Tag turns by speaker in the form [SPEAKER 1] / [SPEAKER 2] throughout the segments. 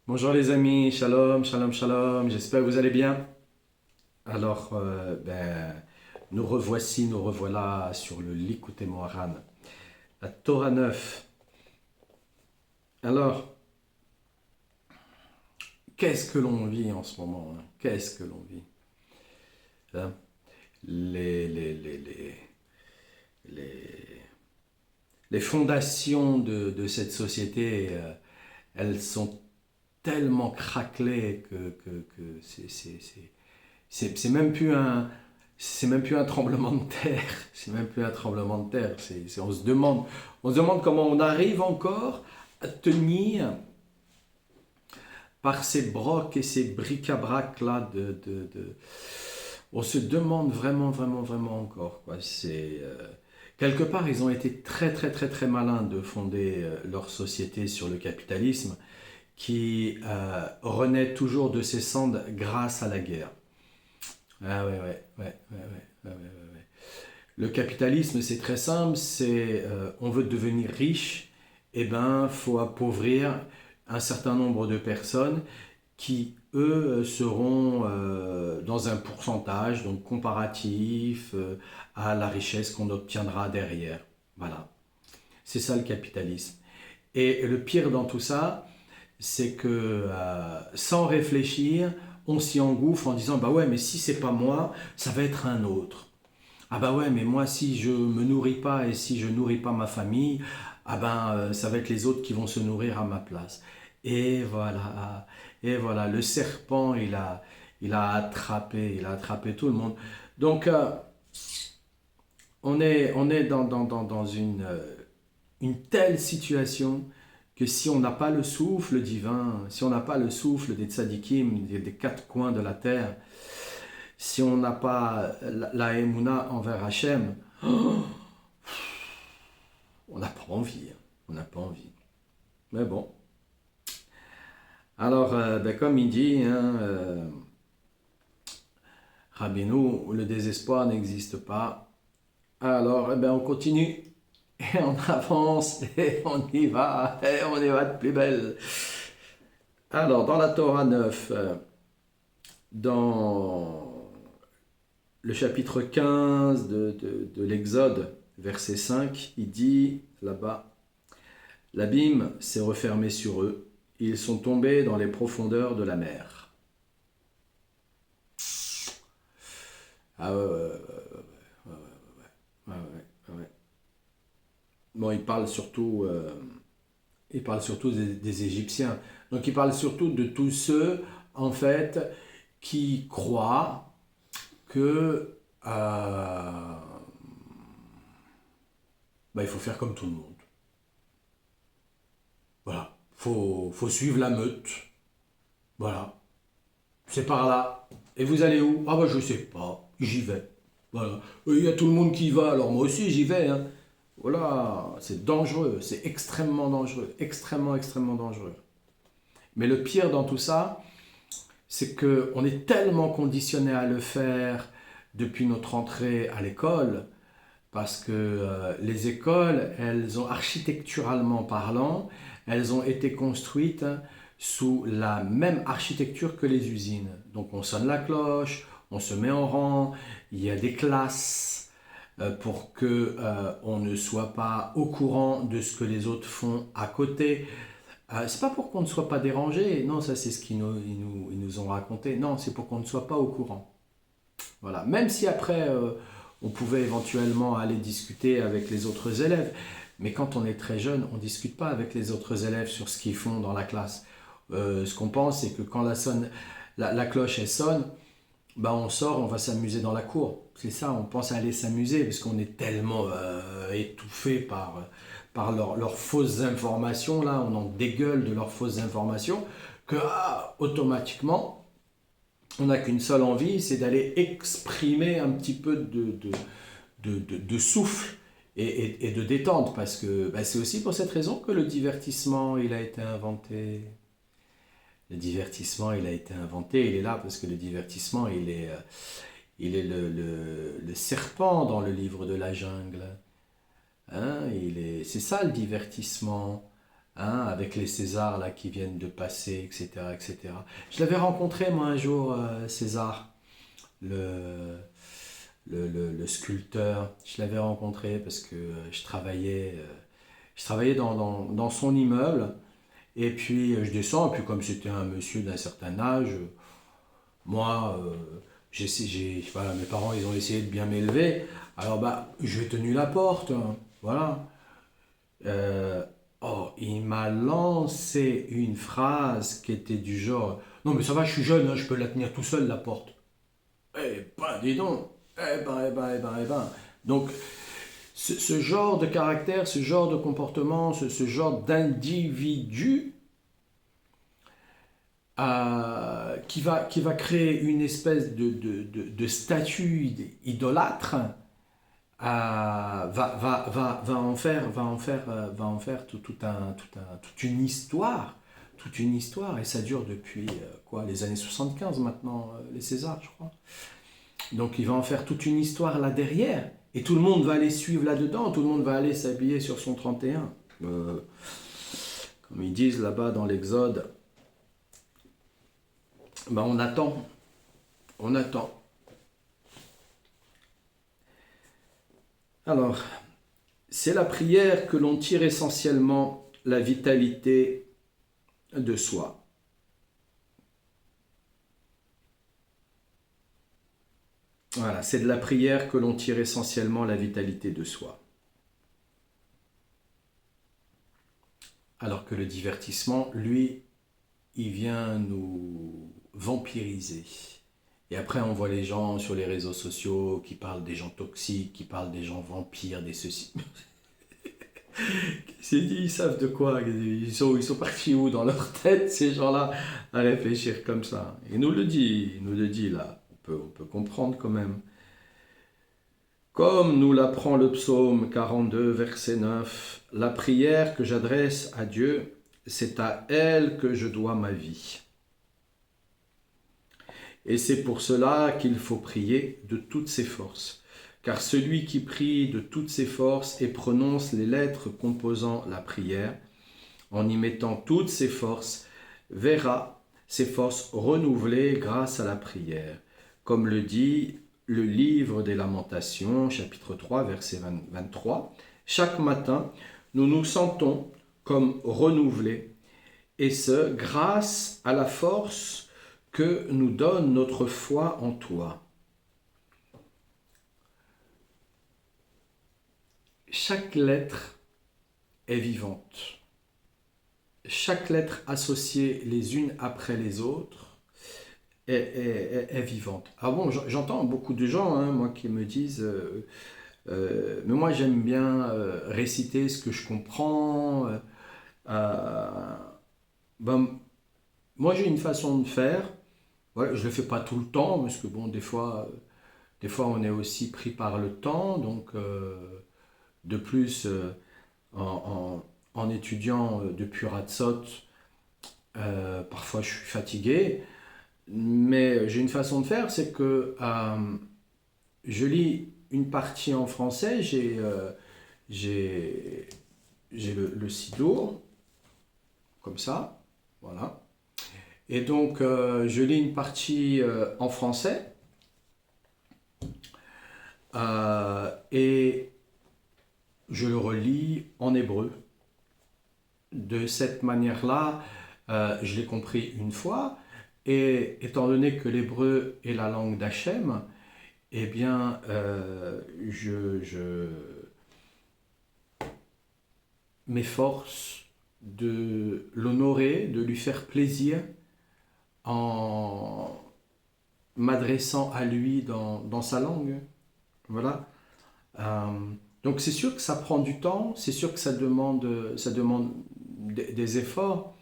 [SPEAKER 1] Bonjour les amis, shalom, shalom, shalom, j'espère que vous allez bien. Alors, nous revoici, nous revoilà sur le Likutei Moharan, la Torah 9. Alors, qu'est-ce que l'on vit en ce moment, hein? Qu'est-ce que l'on vit, hein? les, les, les, les, les, les fondations de cette société, elles sont tellement craquelées que c'est même plus un, c'est même plus un tremblement de terre. C'est même plus un tremblement de terre. On se demande comment on arrive encore à tenir par ces brocs et ces bric-à-brac là on se demande vraiment, vraiment, vraiment encore, quoi. Quelque part, ils ont été très, très, très, très malins de fonder leur société sur le capitalisme qui renaît toujours de ses cendres grâce à la guerre. Ah ouais, ouais, ouais, ouais, ouais, ouais, ouais, ouais. Le capitalisme, c'est très simple, on veut devenir riche, eh ben, faut appauvrir un certain nombre de personnes qui, eux, seront dans un pourcentage, donc comparatif à la richesse qu'on obtiendra derrière. Voilà, c'est ça le capitalisme. Et le pire dans tout ça, c'est que sans réfléchir, on s'y engouffre en disant bah ouais, mais si c'est pas moi, ça va être un autre. Ah bah ouais, mais moi si je me nourris pas et si je nourris pas ma famille, ah ben ça va être les autres qui vont se nourrir à ma place. Et voilà, le serpent il a attrapé tout le monde. Donc on est dans une telle situation que si on n'a pas le souffle divin, si on n'a pas le souffle des tzadikim, des quatre coins de la terre, si on n'a pas la émouna envers Hachem, on n'a pas envie, hein. On n'a pas envie. Mais bon. Alors, comme il dit, hein, Rabbeinu, le désespoir n'existe pas. Alors, on continue. Et on avance, et on y va de plus belle. Alors, dans la Torah 9, dans le chapitre 15 de l'Exode, verset 5, il dit là-bas, l'abîme s'est refermé sur eux, ils sont tombés dans les profondeurs de la mer. Ah ouais, ouais, ouais, ouais, ouais, ouais. Bon, il parle surtout des Égyptiens. Donc il parle surtout de tous ceux, en fait, qui croient que il faut faire comme tout le monde. Voilà. Faut suivre la meute. Voilà. C'est par là. Et vous allez où? Ah bah je sais pas. J'y vais. Voilà. Il y a tout le monde qui y va, alors moi aussi j'y vais, hein. Voilà. C'est dangereux. C'est extrêmement dangereux. Extrêmement, extrêmement dangereux. Mais le pire dans tout ça, c'est qu'on est tellement conditionné à le faire depuis notre entrée à l'école, parce que les écoles, elles ont architecturalement parlant, elles ont été construites sous la même architecture que les usines. Donc on sonne la cloche, on se met en rang, il y a des classes pour que on ne soit pas au courant de ce que les autres font à côté. C'est pas pour qu'on ne soit pas dérangé, non, ça c'est ce qu'ils nous ont raconté. Non, c'est pour qu'on ne soit pas au courant. Voilà. Même si après, on pouvait éventuellement aller discuter avec les autres élèves. Mais quand on est très jeune, on ne discute pas avec les autres élèves sur ce qu'ils font dans la classe. Ce qu'on pense, c'est que quand la cloche elle sonne, on sort, on va s'amuser dans la cour. C'est ça, on pense à aller s'amuser parce qu'on est tellement étouffé par leurs fausses informations. Là, on en dégueule de leurs fausses informations que automatiquement, on n'a qu'une seule envie, c'est d'aller exprimer un petit peu de souffle et de détente, parce que c'est aussi pour cette raison que le divertissement, il a été inventé. Le divertissement, il a été inventé, il est là parce que le divertissement, il est le serpent dans le livre de la jungle. Hein, c'est ça le divertissement. hein, avec les Césars là, qui viennent de passer, etc., etc. Je l'avais rencontré, moi, un jour, César, le, le sculpteur. Je l'avais rencontré parce que je travaillais dans son immeuble. Et puis je descends, et puis comme c'était un monsieur d'un certain âge, moi, voilà, mes parents, ils ont essayé de bien m'élever. Alors, bah, je lui ai tenu la porte, hein, voilà. Euh, oh, il m'a lancé une phrase qui était du genre, non, mais ça va, je suis jeune, hein, je peux la tenir tout seul, la porte. Eh ben, dis donc. Eh ben, eh ben, eh ben, eh ben. Donc, ce genre de caractère, ce genre de comportement, ce genre d'individu qui va créer une espèce de statut idolâtre, va en faire toute une histoire, et ça dure depuis quoi, les années 75 maintenant, les Césars, je crois. Donc il va en faire toute une histoire là derrière, et tout le monde va aller suivre là-dedans, tout le monde va aller s'habiller sur son 31. Comme ils disent là-bas dans l'Exode, ben on attend, on attend. Alors, c'est la prière que l'on tire essentiellement la vitalité de soi. Voilà, c'est de la prière que l'on tire essentiellement la vitalité de soi. Alors que le divertissement, lui, il vient nous vampiriser. Et après, on voit les gens sur les réseaux sociaux qui parlent des gens toxiques, qui parlent des gens vampires, des ceci. Ils savent de quoi, ils sont partis où dans leur tête, ces gens-là, à réfléchir comme ça. Il nous le dit là, on peut comprendre quand même. Comme nous l'apprend le psaume 42, verset 9, la prière que j'adresse à Dieu, c'est à elle que je dois ma vie. Et c'est pour cela qu'il faut prier de toutes ses forces. Car celui qui prie de toutes ses forces et prononce les lettres composant la prière, en y mettant toutes ses forces, verra ses forces renouvelées grâce à la prière. Comme le dit le livre des Lamentations, chapitre 3, verset 23, chaque matin, nous nous sentons comme renouvelés, et ce, grâce à la force que nous donne notre foi en toi. Chaque lettre est vivante. Chaque lettre associée les unes après les autres est vivante. Ah bon, j'entends beaucoup de gens, hein, moi, qui me disent mais moi j'aime bien réciter ce que je comprends. Euh, ben, moi j'ai une façon de faire. Ouais, je ne le fais pas tout le temps, parce que bon, des fois on est aussi pris par le temps, donc de plus en étudiant depuis Ratsot, parfois je suis fatigué, mais j'ai une façon de faire, c'est que je lis une partie en français, j'ai le Sidour, comme ça, voilà. Et donc je lis une partie en français, et je le relis en hébreu. De cette manière-là, je l'ai compris une fois, et étant donné que l'hébreu est la langue d'Hachem, eh bien, je m'efforce de l'honorer, de lui faire plaisir en m'adressant à lui dans sa langue. Voilà. Donc c'est sûr que ça prend du temps, c'est sûr que ça demande des efforts,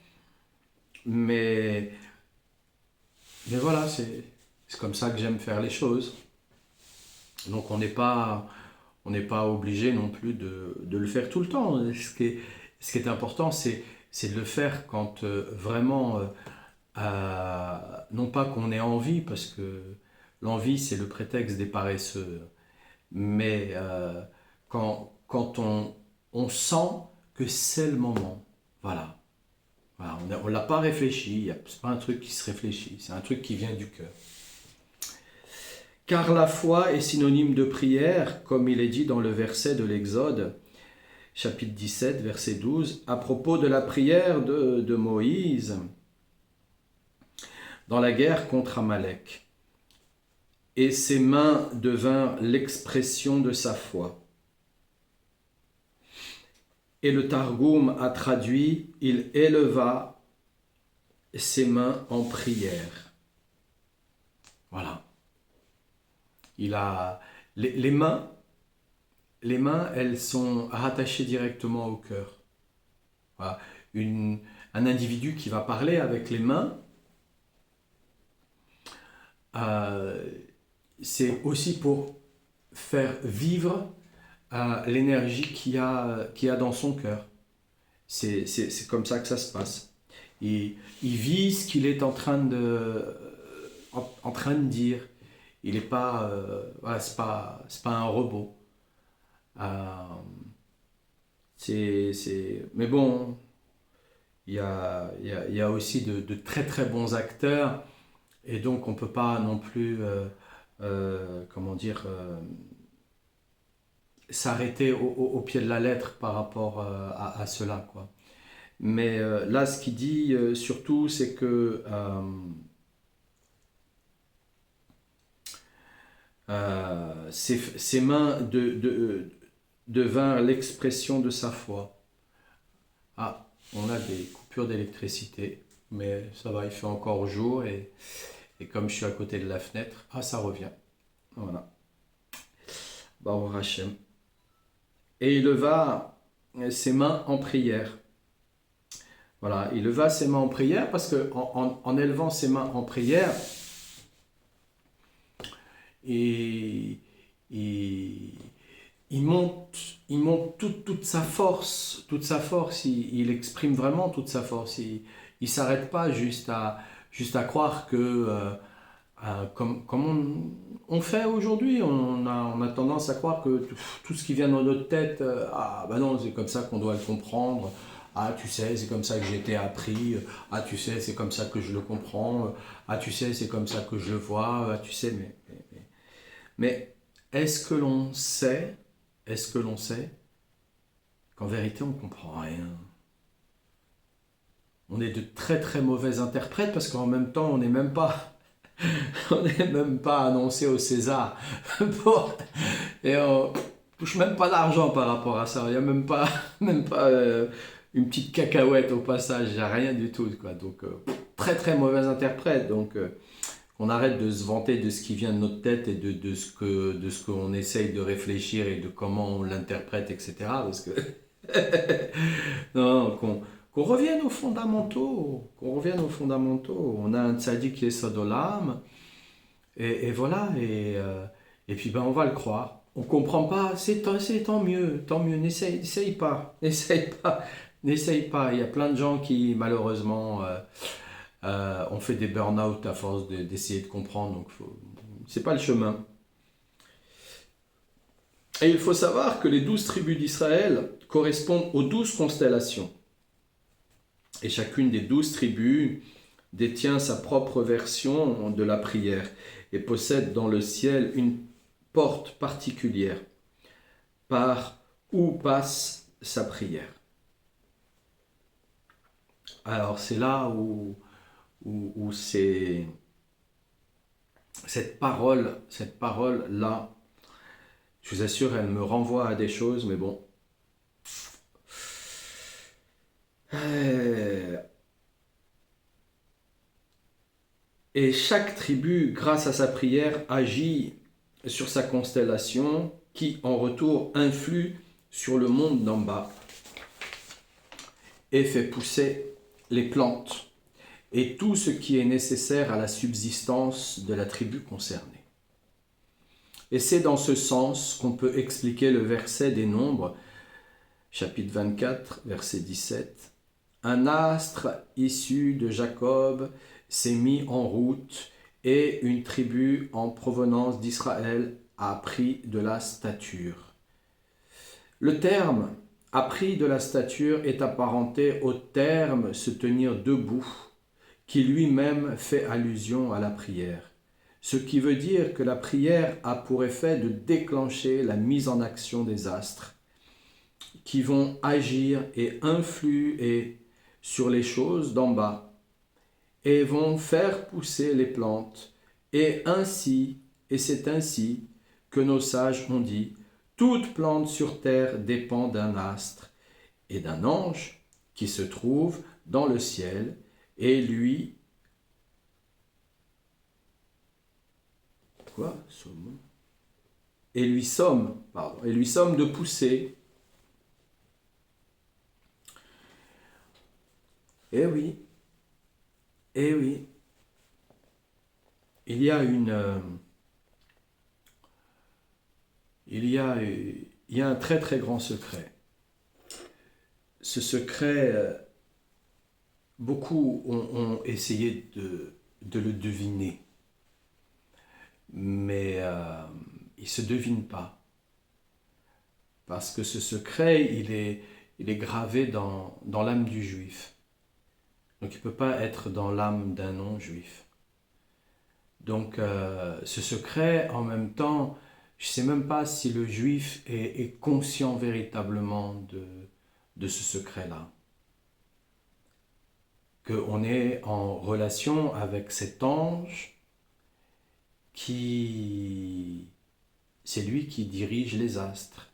[SPEAKER 1] mais, mais voilà, c'est comme ça que j'aime faire les choses. Donc on n'est pas obligé non plus de le faire tout le temps. Ce qui est important, c'est de le faire quand vraiment, non pas qu'on ait envie, parce que l'envie c'est le prétexte des paresseux, mais quand on sent que c'est le moment. Voilà. Voilà, on ne l'a pas réfléchi, c'est pas un truc qui se réfléchit, c'est un truc qui vient du cœur. Car la foi est synonyme de prière, comme il est dit dans le verset de l'Exode, chapitre 17, verset 12, à propos de la prière de Moïse dans la guerre contre Amalek. Et ses mains devinrent l'expression de sa foi. Et le Targum a traduit, il éleva ses mains en prière. Voilà. Il a les mains, elles sont rattachées directement au cœur. Voilà. Un individu qui va parler avec les mains, c'est aussi pour faire vivre l'énergie qu'il y a dans son cœur. C'est comme ça que ça se passe. Il vit ce qu'il est en train de dire. Il n'est pas, voilà, c'est pas un robot. Mais bon, il y a aussi de très très bons acteurs, et donc on ne peut pas non plus, comment dire, s'arrêter au pied de la lettre par rapport à cela, quoi. Mais là, ce qu'il dit surtout, c'est que ses mains devinrent l'expression de sa foi. Ah, on a des coupures d'électricité, mais ça va, il fait encore jour, et comme je suis à côté de la fenêtre, ça revient. Voilà. Baruch Hashem. Et il leva ses mains en prière. Voilà, il leva ses mains en prière parce que en élevant ses mains en prière, il monte toute sa force, il exprime vraiment toute sa force. Il ne s'arrête pas juste à croire que, comme on fait aujourd'hui, on a tendance à croire que tout ce qui vient dans notre tête, non, c'est comme ça qu'on doit le comprendre. Ah, tu sais, c'est comme ça que j'ai été appris. Ah, tu sais, c'est comme ça que je le comprends. Ah, tu sais, c'est comme ça que je le vois. Ah, tu sais, mais est-ce que l'on sait qu'en vérité, on ne comprend rien? On est de très très mauvais interprètes parce qu'en même temps, on n'est même pas annoncé au César. Et on touche même pas d'argent par rapport à ça. Il n'y a même pas une petite cacahuète au passage. Il n'y a rien du tout, quoi. Donc, très très mauvais interprète. Donc, on arrête de se vanter de ce qui vient de notre tête et de ce qu'on essaye de réfléchir et de comment on l'interprète, etc. Parce que non, qu'on revienne aux fondamentaux, On a un tzaddik qui est Sodolam, et voilà, et puis on va le croire. On comprend pas, c'est tant mieux, n'essaye pas. Il y a plein de gens qui malheureusement ont fait des burn-out à force d'essayer de comprendre, donc c'est pas le chemin. Et il faut savoir que les 12 tribus d'Israël correspondent aux 12 constellations. Et chacune des 12 tribus détient sa propre version de la prière et possède dans le ciel une porte particulière par où passe sa prière. Alors c'est là où c'est cette parole-là, je vous assure, elle me renvoie à des choses, mais bon. Et chaque tribu, grâce à sa prière, agit sur sa constellation qui, en retour, influe sur le monde d'en bas et fait pousser les plantes et tout ce qui est nécessaire à la subsistance de la tribu concernée. Et c'est dans ce sens qu'on peut expliquer le verset des Nombres, chapitre 24, verset 17. Un astre issu de Jacob s'est mis en route et une tribu en provenance d'Israël a pris de la stature. Le terme a pris de la stature est apparenté au terme se tenir debout, qui lui-même fait allusion à la prière. Ce qui veut dire que la prière a pour effet de déclencher la mise en action des astres, qui vont agir et influer sur les choses d'en bas, et vont faire pousser les plantes. Et c'est ainsi que nos sages ont dit, toute plante sur terre dépend d'un astre et d'un ange qui se trouve dans le ciel et lui somme de pousser. Eh oui, eh oui, il y a un très très grand secret. Ce secret, beaucoup ont essayé de le deviner, mais il ne se devine pas. Parce que ce secret, il est gravé dans l'âme du juif. Donc il ne peut pas être dans l'âme d'un non-juif. Donc ce secret, en même temps, je ne sais même pas si le juif est conscient véritablement de ce secret-là. Qu'on est en relation avec cet ange c'est lui qui dirige les astres.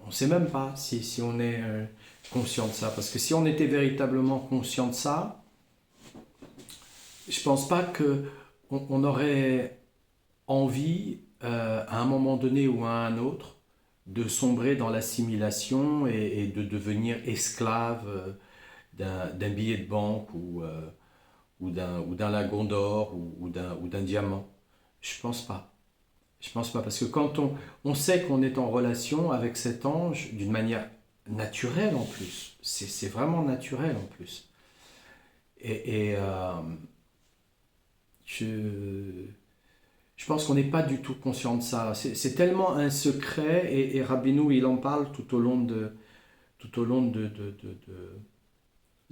[SPEAKER 1] On ne sait même pas si on est conscient de ça. Parce que si on était véritablement conscient de ça, je ne pense pas qu'on aurait envie, à un moment donné ou à un autre, de sombrer dans l'assimilation et de devenir esclave d'un billet de banque ou d'un lagon d'or ou d'un diamant. Je pense pas. Je pense pas, parce que quand on sait qu'on est en relation avec cet ange d'une manière naturelle en plus, c'est vraiment naturel en plus. Et je pense qu'on n'est pas du tout conscient de ça. C'est tellement un secret, et Rabbeinu, il en parle tout au long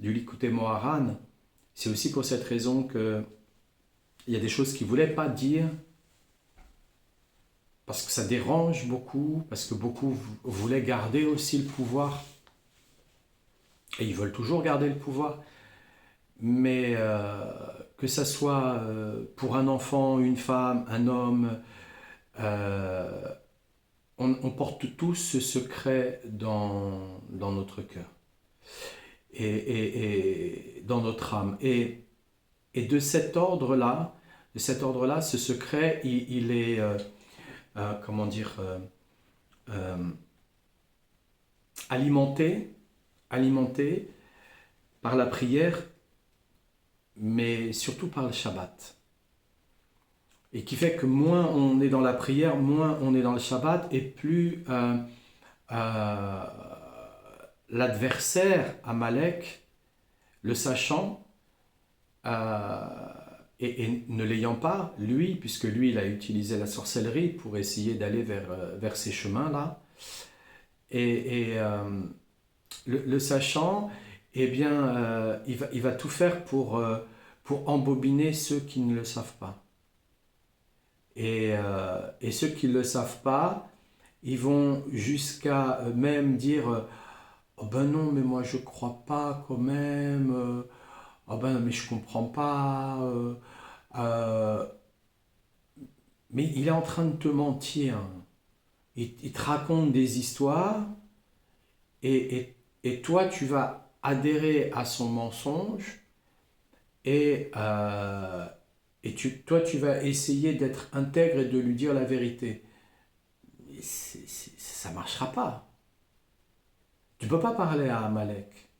[SPEAKER 1] du Likutei Moharan. C'est aussi pour cette raison qu'il y a des choses qu'il ne voulait pas dire, parce que ça dérange beaucoup, parce que beaucoup voulaient garder aussi le pouvoir. Et ils veulent toujours garder le pouvoir. Mais que ça soit pour un enfant, une femme, un homme, on porte tous ce secret dans notre cœur et dans notre âme. Et de cet ordre-là, ce secret, il est, alimenté par la prière, mais surtout par le Shabbat. Et qui fait que moins on est dans la prière, moins on est dans le Shabbat, et plus l'adversaire, Amalek, le sachant, et ne l'ayant pas, lui, puisque lui, il a utilisé la sorcellerie pour essayer d'aller vers ces chemins-là, et le sachant, eh bien, il va tout faire pour embobiner ceux qui ne le savent pas. Et ceux qui ne le savent pas, ils vont jusqu'à même dire oh ben non, mais moi je crois pas quand même, oh ben non, mais je comprends pas, mais il est en train de te mentir. Il te raconte des histoires, et toi tu vas adhérer à son mensonge, et toi tu vas essayer d'être intègre et de lui dire la vérité. Ça ne marchera pas. Tu ne peux pas parler à Amalek.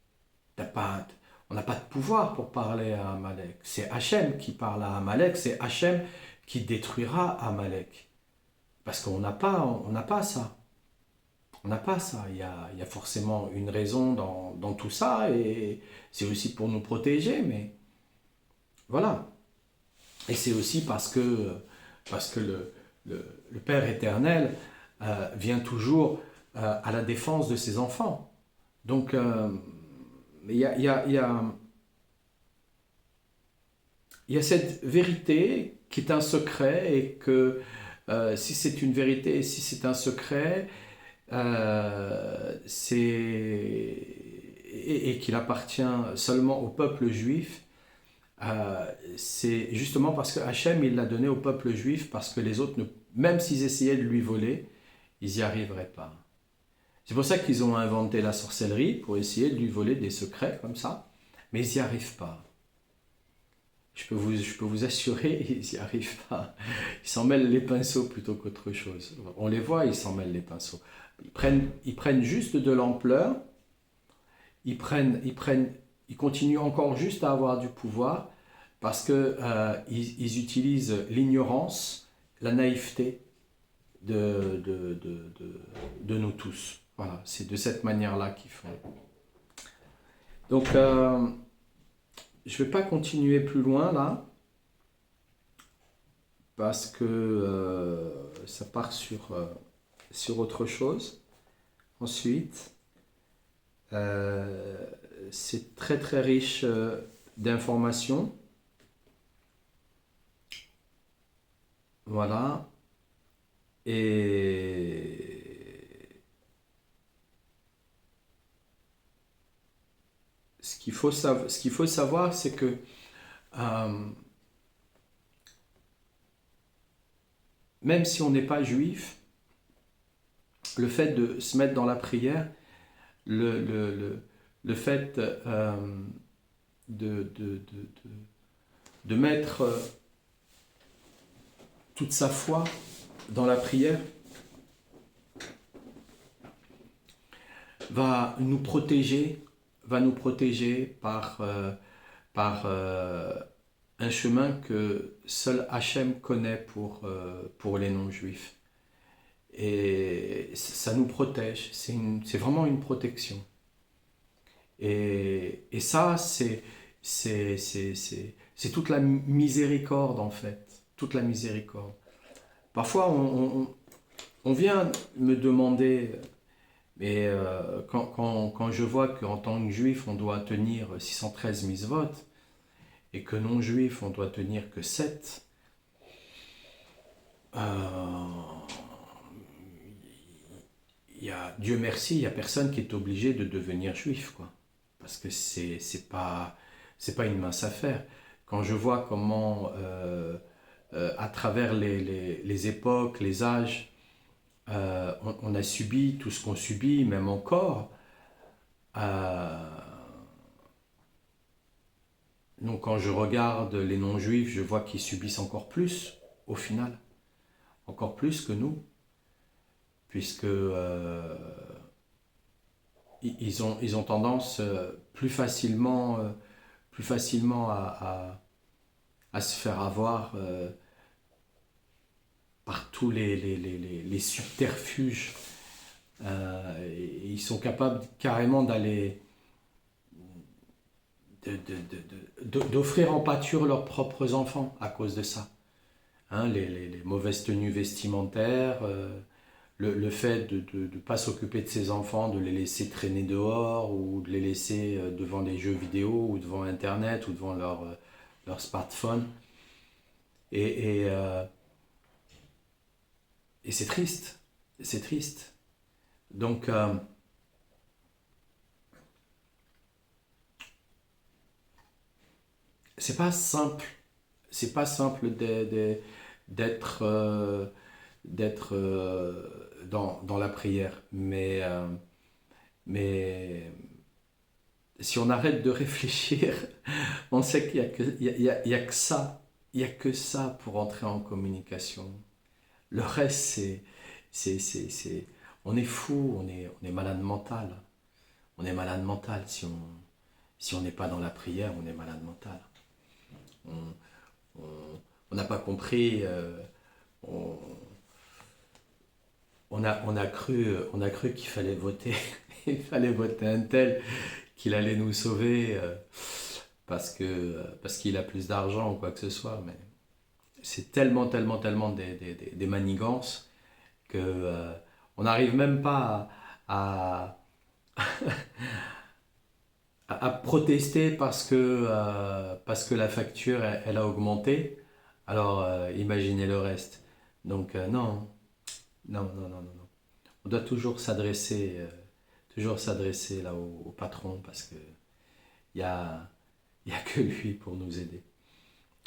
[SPEAKER 1] On n'a pas de pouvoir pour parler à Amalek. C'est Hachem qui parle à Amalek, c'est Hachem qui détruira Amalek. Parce qu'on n'a pas ça. On n'a pas ça. Il y a forcément une raison dans tout ça, et c'est aussi pour nous protéger, mais voilà. Et c'est aussi parce que le Père éternel vient toujours à la défense de ses enfants. Donc, il y a, il y a- il y a- il y a cette vérité qui est un secret et que si c'est une vérité et si c'est un secret, et qu'il appartient seulement au peuple juif, c'est justement parce que Hachem il l'a donné au peuple juif parce que les autres, même s'ils essayaient de lui voler, ils n'y arriveraient pas. C'est pour ça qu'ils ont inventé la sorcellerie, pour essayer de lui voler des secrets comme ça, mais ils n'y arrivent pas. Je peux vous assurer, ils n'y arrivent pas. Ils s'en mêlent les pinceaux plutôt qu'autre chose. On les voit, ils s'en mêlent les pinceaux. Ils prennent juste de l'ampleur, ils continuent encore juste à avoir du pouvoir parce que ils utilisent l'ignorance, la naïveté de nous tous. Voilà, c'est de cette manière-là qu'ils font. Donc, je ne vais pas continuer plus loin là, parce que ça part sur autre chose. Ensuite, c'est très très riche d'informations. Voilà. Et ce qu'il faut savoir, c'est que même si on n'est pas juif, le fait de se mettre dans la prière, le fait de mettre toute sa foi dans la prière va nous protéger par un chemin que seul Hachem connaît pour les non-juifs. Et ça nous protège, c'est vraiment une protection. Et ça, c'est toute la miséricorde en fait, toute la miséricorde. Parfois, on vient me demander, mais quand je vois qu'en tant que juif, on doit tenir 613 mitzvot, et que non-juif, on doit tenir que 7, Dieu merci, il n'y a personne qui est obligé de devenir juif, quoi. Parce que c'est pas une mince affaire. Quand je vois comment, à travers les époques, les âges, on a subi tout ce qu'on subit, même encore. Donc quand je regarde les non-juifs, je vois qu'ils subissent encore plus, au final, encore plus que nous, puisque ils ont tendance plus facilement à se faire avoir par tous les subterfuges. Ils sont capables carrément d'offrir en pâture leurs propres enfants à cause de ça. Hein, les mauvaises tenues vestimentaires, le fait de ne pas s'occuper de ses enfants, de les laisser traîner dehors ou de les laisser devant des jeux vidéo ou devant Internet ou devant leur smartphone. Et, et, euh, et c'est triste. C'est triste. Donc, c'est pas simple. C'est pas simple d'être dans la prière. Mais si on arrête de réfléchir, on sait qu'il y a que, il y a que ça. Il y a que ça pour entrer en communication. Le reste, on est fou, on est malade mental. On est malade mental si on n'est pas dans la prière, on est malade mental. On on n'a pas compris, on, on a cru qu'il fallait voter, il fallait voter un tel, qu'il allait nous sauver parce qu'il a plus d'argent ou quoi que ce soit. Mais c'est tellement des manigances que on n'arrive même pas à, à protester parce que la facture, elle a augmenté. Alors, imaginez le reste. Donc, non, non, non, non, non, non. On doit toujours s'adresser là au patron parce que il y a, il y a que lui pour nous aider.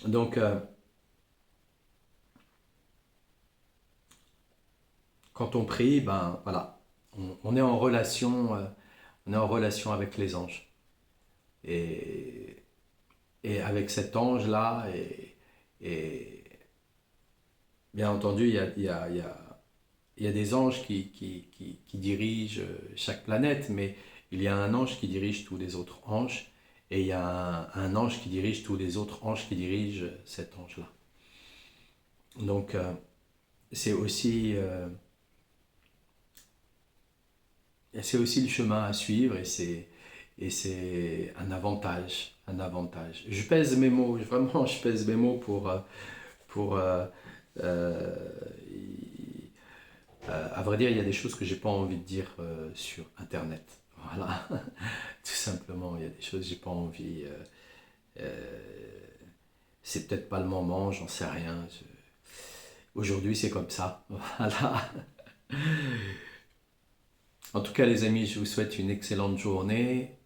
[SPEAKER 1] Donc, quand on prie, ben voilà, on est en relation avec les anges. Et, et avec cet ange-là, et bien entendu, il y a des anges qui dirigent chaque planète, mais il y a un ange qui dirige tous les autres anges, et il y a un ange qui dirige tous les autres anges qui dirigent cet ange-là. Donc, c'est aussi, euh, c'est aussi le chemin à suivre, et c'est un avantage, un avantage. Je pèse mes mots, vraiment, je pèse mes mots pour euh, à vrai dire, il y a des choses que j'ai pas envie de dire sur Internet. Voilà, tout simplement, il y a des choses que j'ai pas envie. C'est peut-être pas le moment, j'en sais rien. Aujourd'hui, c'est comme ça. Voilà. En tout cas, les amis, je vous souhaite une excellente journée.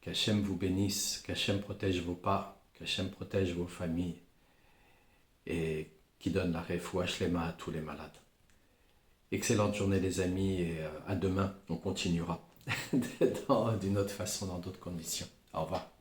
[SPEAKER 1] Qu'Hachem vous bénisse, qu'Hachem protège vos pas, qu'Hachem protège vos familles et qui donne la refoua shlema à tous les malades. Excellente journée les amis et à demain, on continuera d'une autre façon, dans d'autres conditions. Au revoir.